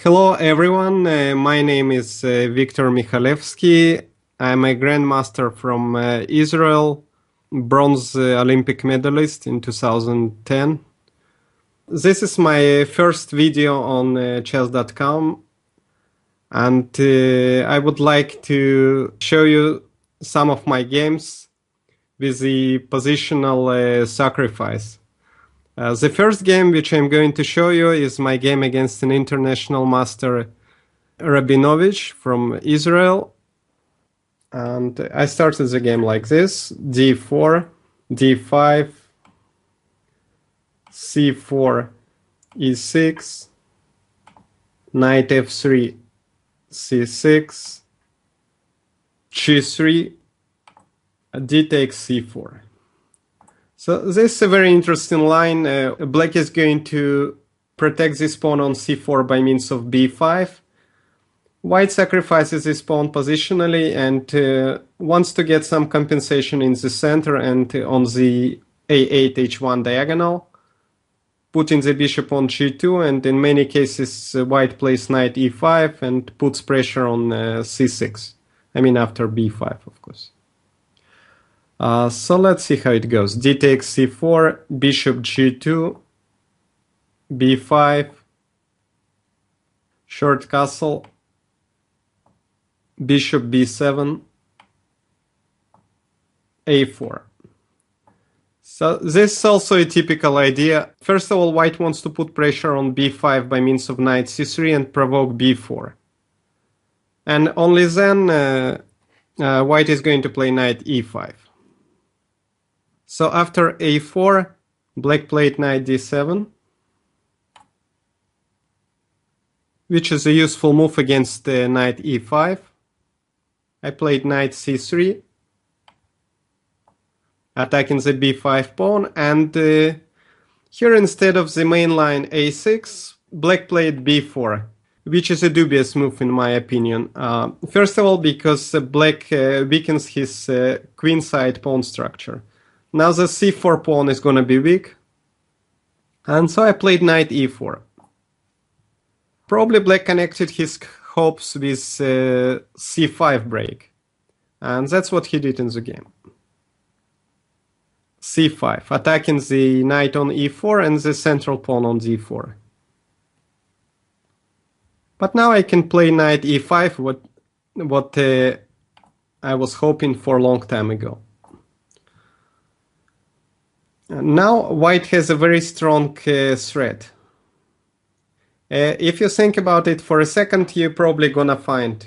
Hello everyone, my name is Viktor Michalevsky. I'm a grandmaster from Israel, bronze Olympic medalist in 2010. This is my first video on chess.com, and I would like to show you some of my games with the positional sacrifice. The first game which I'm going to show you is my game against an international master, Rabinovich from Israel. And I started the game like this: d4, d5, c4, e6, knight f3, c6, g3, d takes c4. So this is a very interesting line. Black is going to protect this pawn on c4 by means of b5. White sacrifices this pawn positionally and wants to get some compensation in the center and on the a8 h1 diagonal, putting the bishop on g2, and in many cases white plays knight e5 and puts pressure on c6. I mean after b5, of course. So let's see how it goes. D takes c4, bishop g2, b5, short castle, bishop b7, a4. So this is also a typical idea. First of all, white wants to put pressure on b5 by means of knight c3 and provoke b4. And only then white is going to play knight e5. So after a4, black played knight d7, which is a useful move against knight e5. I played knight c3, attacking the b5 pawn, and here instead of the main line a6, black played b4, which is a dubious move in my opinion. First of all, because black weakens his queenside pawn structure. Now the c4 pawn is going to be weak, and so I played knight e4. Probably black connected his hopes with c5 break, and that's what he did in the game. c5, attacking the knight on e4 and the central pawn on d4. But now I can play knight e5, what I was hoping for a long time ago. Now white has a very strong threat. If you think about it for a second, you're probably gonna find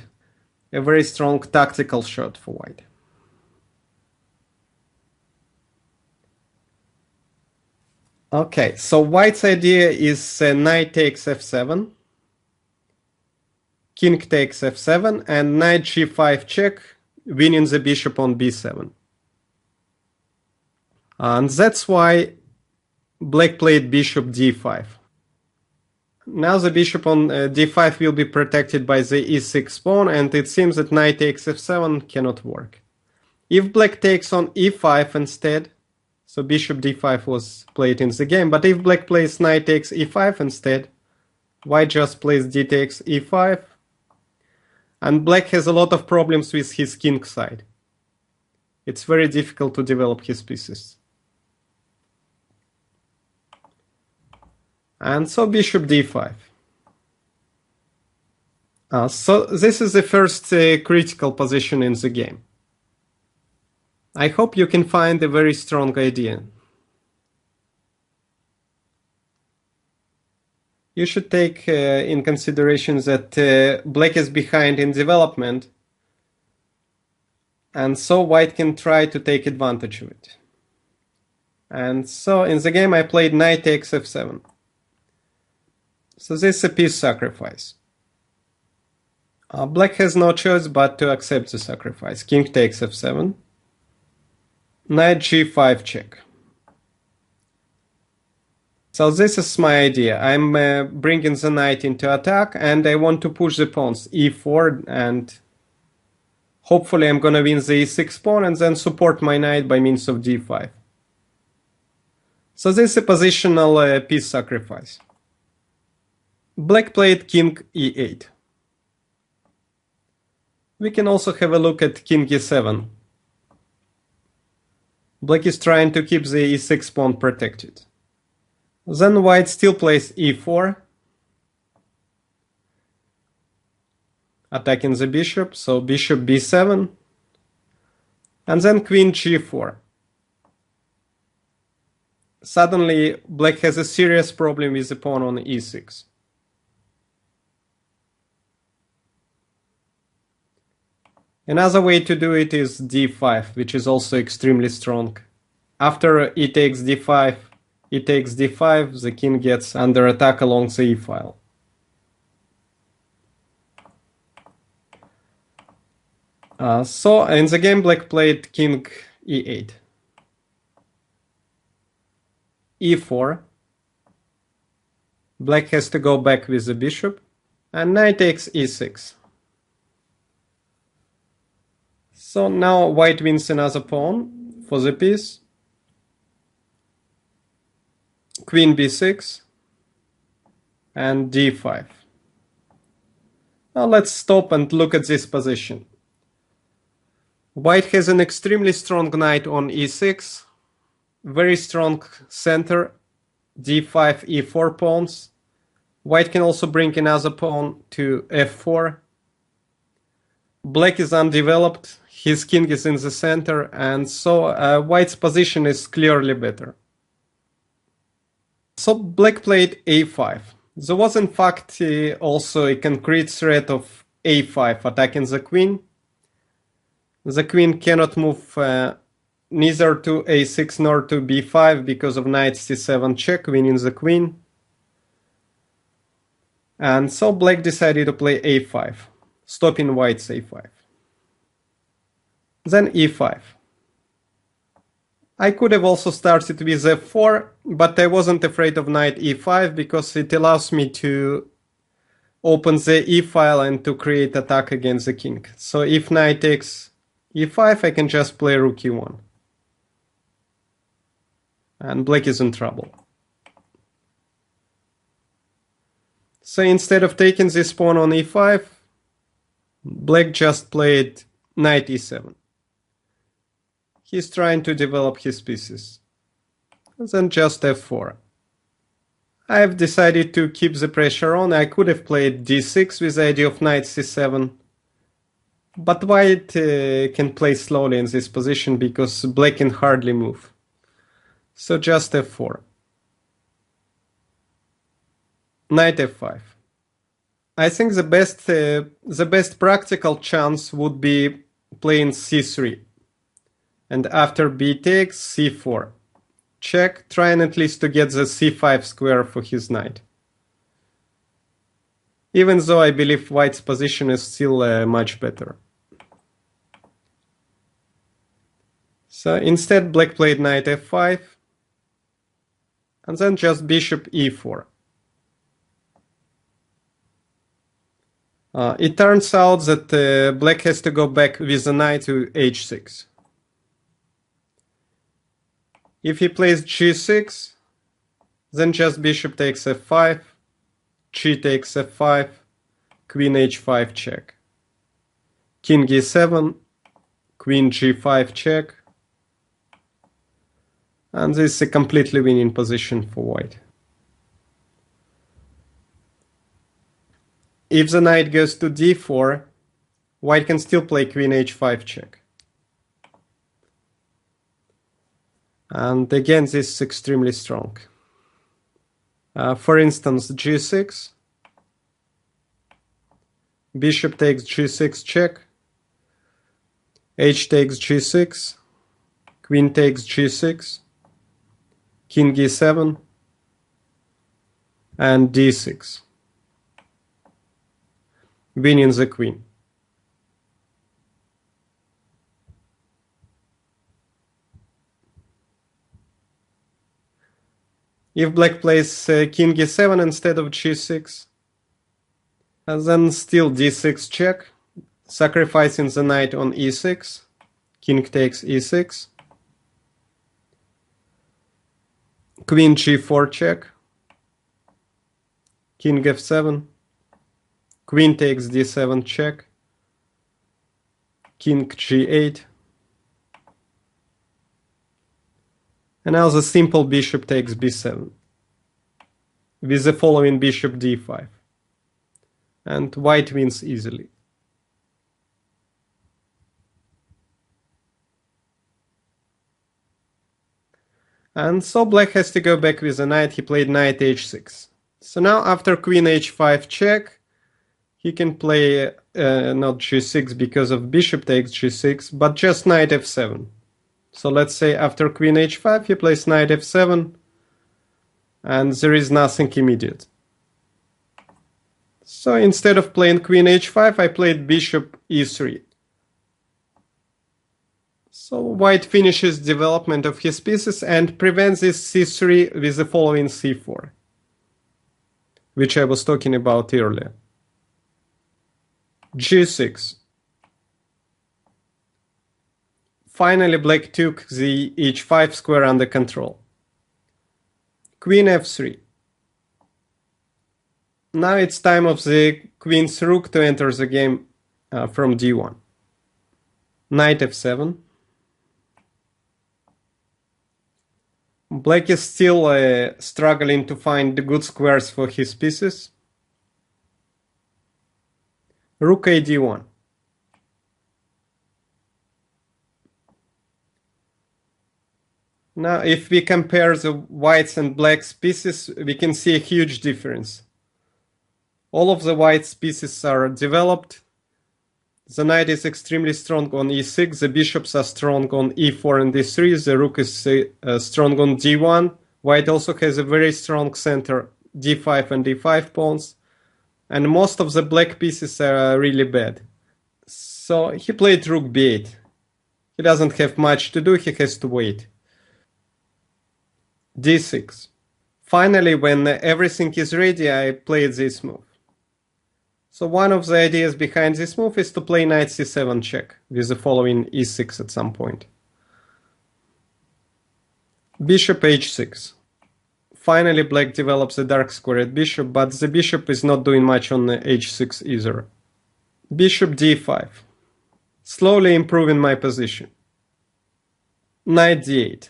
a very strong tactical shot for white. Okay, so white's idea is knight takes f7, king takes f7, and knight g5 check, winning the bishop on b7. And that's why black played bishop d5. Now the bishop on d5 will be protected by the e6 pawn, and it seems that knight takes f7 cannot work. If black takes on e5 instead, so bishop d5 was played in the game, but if black plays knight takes e5 instead, white just plays d takes e5, and black has a lot of problems with his king side. It's very difficult to develop his pieces. And so bishop d5. So this is the first critical position in the game. I hope you can find a very strong idea. You should take in consideration that black is behind in development, and so white can try to take advantage of it. And so in the game I played knight takes f7. So this is a piece sacrifice. Black has no choice but to accept the sacrifice. King takes f7. Knight g5 check. So this is my idea. I'm bringing the knight into attack, and I want to push the pawns e4, and hopefully I'm gonna win the e6 pawn and then support my knight by means of d5. So this is a positional piece sacrifice. Black played king e8. We can also have a look at king e7. Black is trying to keep the e6 pawn protected. Then white still plays e4, attacking the bishop, so bishop b7, and then queen g4. Suddenly, black has a serious problem with the pawn on e6. Another way to do it is d5, which is also extremely strong. After e takes d5, e takes d5, the king gets under attack along the e file. So in the game, black played king e8, e4. Black has to go back with the bishop, and knight takes e6. So now white wins another pawn for the piece. Queen b6 and d5. Now let's stop and look at this position. White has an extremely strong knight on e6, very strong center, d5, e4 pawns. White can also bring another pawn to f4. Black is undeveloped, his king is in the center, and so white's position is clearly better. So black played a5. There was in fact also a concrete threat of a5 attacking the queen. The queen cannot move neither to a6 nor to b5 because of knight c7 check, winning the queen. And so black decided to play a5, stopping white's a5. Then e5. I could have also started with f4, but I wasn't afraid of knight e5 because it allows me to open the e file and to create attack against the king. So if knight takes e5, I can just play rook e1. And black is in trouble. So instead of taking this pawn on e5, black just played knight e7. He's trying to develop his pieces. And then just f4. I have decided to keep the pressure on. I could have played d6 with the idea of knight c7. But white can play slowly in this position because black can hardly move. So just f4. Knight f5. I think the best practical chance would be playing c3. And after b takes, c4. Check, trying at least to get the c5 square for his knight. Even though I believe white's position is still much better. So instead black played knight f5. And then just bishop e4. It turns out that black has to go back with the knight to h6. If he plays g6, then just bishop takes f5, g takes f5, queen h5 check. King e7, queen g5 check. And this is a completely winning position for white. If the knight goes to d4, white can still play queen h5 check. And again, this is extremely strong. For instance, g6, bishop takes g6 check, h takes g6, queen takes g6, king e7, and d6, winning the queen. If black plays king e7 instead of g6, then still d6 check, sacrificing the knight on e6, king takes e6, queen g4 check, king f7, queen takes d7 check, king g8, and now the simple bishop takes b7, with the following bishop d5, and white wins easily. And so black has to go back with a knight. He played knight h6. So now after queen h5 check, he can play not g6 because of bishop takes g6, but just knight f7. So let's say after queen h5, he plays knight f7, and there is nothing immediate. So instead of playing queen h5, I played bishop e3. So white finishes development of his pieces and prevents this c3 with the following c4, which I was talking about earlier. g6. Finally, black took the h5 square under control. Queen f3. Now it's time of the queen's rook to enter the game from d1. Knight f7. Black is still struggling to find the good squares for his pieces. Rook a d1. Now, if we compare the whites and blacks pieces, we can see a huge difference. All of the whites pieces are developed. The knight is extremely strong on e6, the bishops are strong on e4 and e3, the rook is strong on d1. White also has a very strong center, d5 and d5 pawns, and most of the black pieces are really bad. So he played rook b8. He doesn't have much to do, he has to wait. d6. Finally, when everything is ready, I played this move. So one of the ideas behind this move is to play knight c7 check with the following e6 at some point. Bishop h6. Finally, black develops a dark squared bishop, but the bishop is not doing much on h6 either. Bishop d5. Slowly improving my position. Knight d8.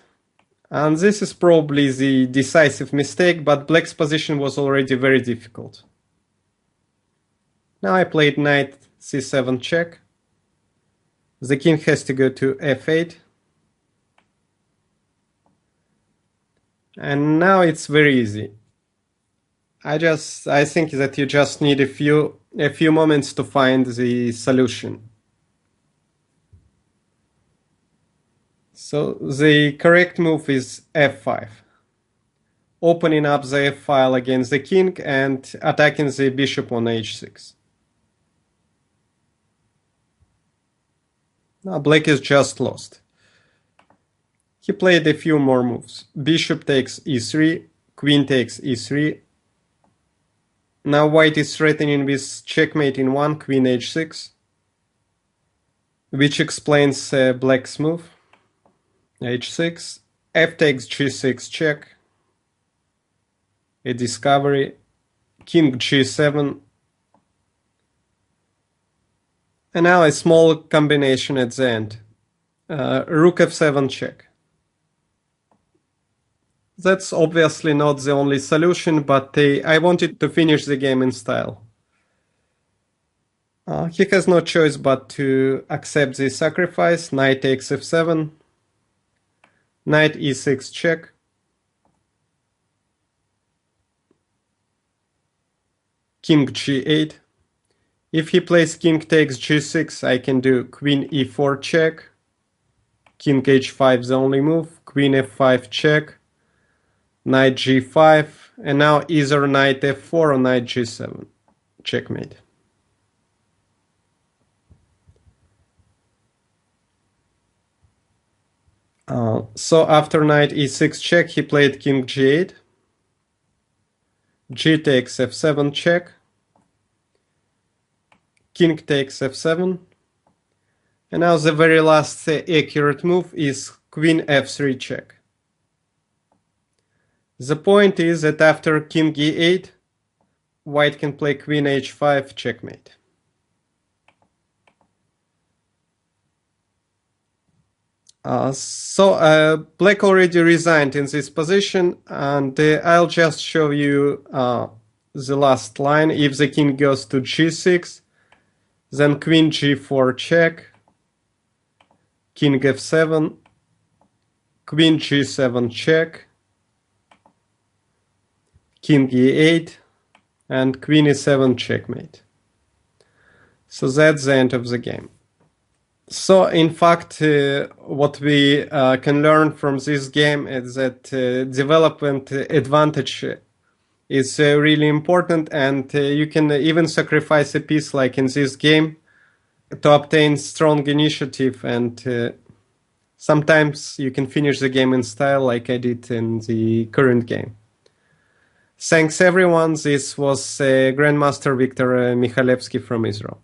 And this is probably the decisive mistake, but black's position was already very difficult. Now I played knight c7 check. The king has to go to f8. And now it's very easy. I think that you just need a few moments to find the solution. So the correct move is f5. Opening up the f file against the king and attacking the bishop on h6. Now black is just lost. He played a few more moves. Bishop takes e3, queen takes e3. Now white is threatening with checkmate in 1, queen h6, which explains black's move. h6, f takes g6 check, a discovery, king g7, and now a small combination at the end. Rook f7 check. That's obviously not the only solution, but I wanted to finish the game in style. He has no choice but to accept the sacrifice. Knight takes f7, knight e6 check, king g8. If he plays king takes g6, I can do queen e4 check, king h5 is the only move, queen f5 check, knight g5, and now either knight f4 or knight g7, checkmate. So after knight e6 check, he played king g8, g takes f7 check, king takes f7, and now the very last accurate move is queen f3 check. The point is that after king e8, white can play queen h5, checkmate. Black already resigned in this position, and I'll just show you the last line. If the king goes to g6, then queen g4 check, king f7, queen g7 check, king e8, and queen e7 checkmate. So that's the end of the game. So in fact, what we can learn from this game is that development advantage is really important, and you can even sacrifice a piece like in this game to obtain strong initiative, and sometimes you can finish the game in style like I did in the current game. Thanks everyone. This was Grandmaster Viktor Mikhalevsky from Israel.